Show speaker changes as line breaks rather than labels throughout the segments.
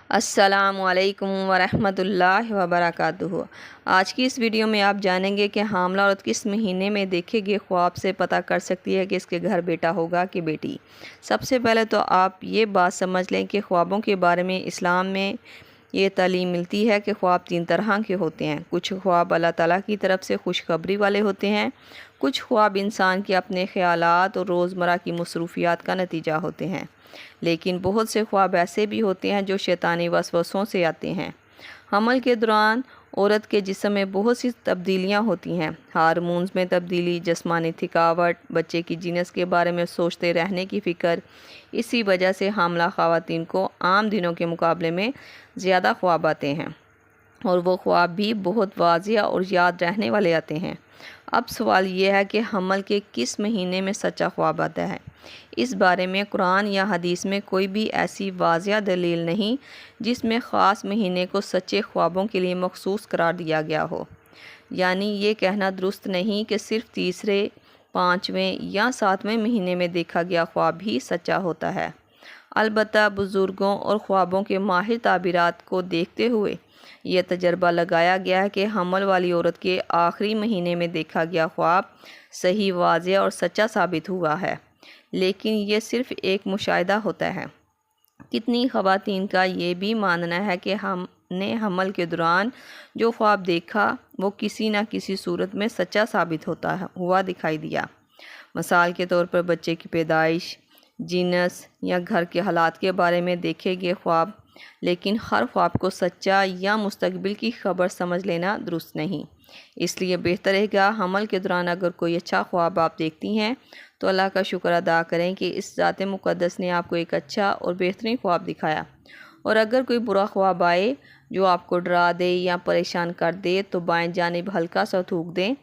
السلام علیکم ورحمۃ اللہ وبرکاتہ۔ آج کی اس ویڈیو میں آپ جانیں گے کہ حاملہ عورت کس مہینے میں دیکھے گئے خواب سے پتہ کر سکتی ہے کہ اس کے گھر بیٹا ہوگا کہ بیٹی۔ سب سے پہلے تو آپ یہ بات سمجھ لیں کہ خوابوں کے بارے میں اسلام میں یہ تعلیم ملتی ہے کہ خواب 3 طرح کے ہوتے ہیں۔ کچھ خواب اللہ تعالیٰ کی طرف سے خوشخبری والے ہوتے ہیں، کچھ خواب انسان کے اپنے خیالات اور روزمرہ کی مصروفیات کا نتیجہ ہوتے ہیں، لیکن بہت سے خواب ایسے بھی ہوتے ہیں جو شیطانی وسوسوں سے آتے ہیں۔ حمل کے دوران عورت کے جسم میں بہت سی تبدیلیاں ہوتی ہیں، ہارمونز میں تبدیلی، جسمانی تھکاوٹ، بچے کی جنس کے بارے میں سوچتے رہنے کی فکر۔ اسی وجہ سے حاملہ خواتین کو عام دنوں کے مقابلے میں زیادہ خواب آتے ہیں، اور وہ خواب بھی بہت واضح اور یاد رہنے والے آتے ہیں۔ اب سوال یہ ہے کہ حمل کے کس مہینے میں سچا خواب آتا ہے؟ اس بارے میں قرآن یا حدیث میں کوئی بھی ایسی واضح دلیل نہیں جس میں خاص مہینے کو سچے خوابوں کے لیے مخصوص قرار دیا گیا ہو۔ یعنی یہ کہنا درست نہیں کہ صرف تیسرے، 5ویں یا 7ویں مہینے میں دیکھا گیا خواب ہی سچا ہوتا ہے۔ البتہ بزرگوں اور خوابوں کے ماہر تعبیرات کو دیکھتے ہوئے یہ تجربہ لگایا گیا ہے کہ حمل والی عورت کے آخری مہینے میں دیکھا گیا خواب صحیح، واضح اور سچا ثابت ہوا ہے، لیکن یہ صرف ایک مشاہدہ ہوتا ہے۔ کتنی خواتین کا یہ بھی ماننا ہے کہ ہم نے حمل کے دوران جو خواب دیکھا وہ کسی نہ کسی صورت میں سچا ثابت ہوا دکھائی دیا۔ مثال کے طور پر بچے کی پیدائش، جنس یا گھر کے حالات کے بارے میں دیکھے گئے خواب، لیکن ہر خواب کو سچا یا مستقبل کی خبر سمجھ لینا درست نہیں۔ اس لیے بہتر ہے کہ حمل کے دوران اگر کوئی اچھا خواب آپ دیکھتی ہیں تو اللہ کا شکر ادا کریں کہ اس ذات مقدس نے آپ کو ایک اچھا اور بہترین خواب دکھایا، اور اگر کوئی برا خواب آئے جو آپ کو ڈرا دے یا پریشان کر دے تو بائیں جانب ہلکا سا تھوک دیں،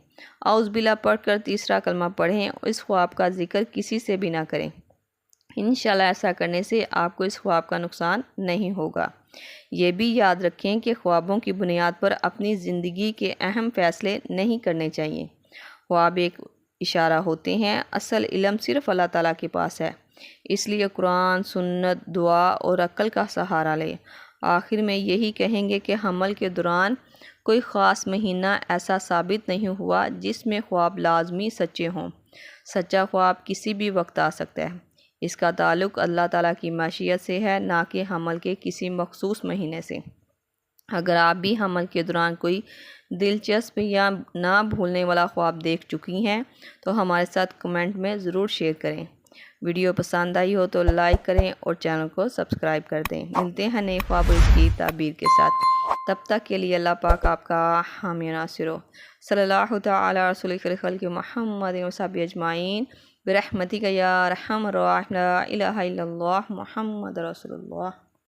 اعوذ باللہ پڑھ کر تیسرا کلمہ پڑھیں اور اس خواب کا ذکر کسی سے بھی نہ کریں۔ انشاءاللہ ایسا کرنے سے آپ کو اس خواب کا نقصان نہیں ہوگا۔ یہ بھی یاد رکھیں کہ خوابوں کی بنیاد پر اپنی زندگی کے اہم فیصلے نہیں کرنے چاہیے۔ خواب ایک اشارہ ہوتے ہیں، اصل علم صرف اللہ تعالیٰ کے پاس ہے۔ اس لیے قرآن، سنت، دعا اور عقل کا سہارا لیں۔ آخر میں یہی کہیں گے کہ حمل کے دوران کوئی خاص مہینہ ایسا ثابت نہیں ہوا جس میں خواب لازمی سچے ہوں۔ سچا خواب کسی بھی وقت آ سکتا ہے۔ اس کا تعلق اللہ تعالیٰ کی مشیت سے ہے، نہ کہ حمل کے کسی مخصوص مہینے سے۔ اگر آپ بھی حمل کے دوران کوئی دلچسپ یا نہ بھولنے والا خواب دیکھ چکی ہیں تو ہمارے ساتھ کمنٹ میں ضرور شیئر کریں۔ ویڈیو پسند آئی ہو تو لائک کریں اور چینل کو سبسکرائب کر دیں۔ ملتے ہیں نئے خواب کی تعبیر کے ساتھ، تب تک کے لیے اللہ پاک آپ کا حامی و ناصر ہو۔ صلی اللہ تعالی علی رسول خلق محمد و صحبہ اجمعین برحمتک یا ارحم الراحمین، لا الہ الا اللہ محمد رسول اللہ۔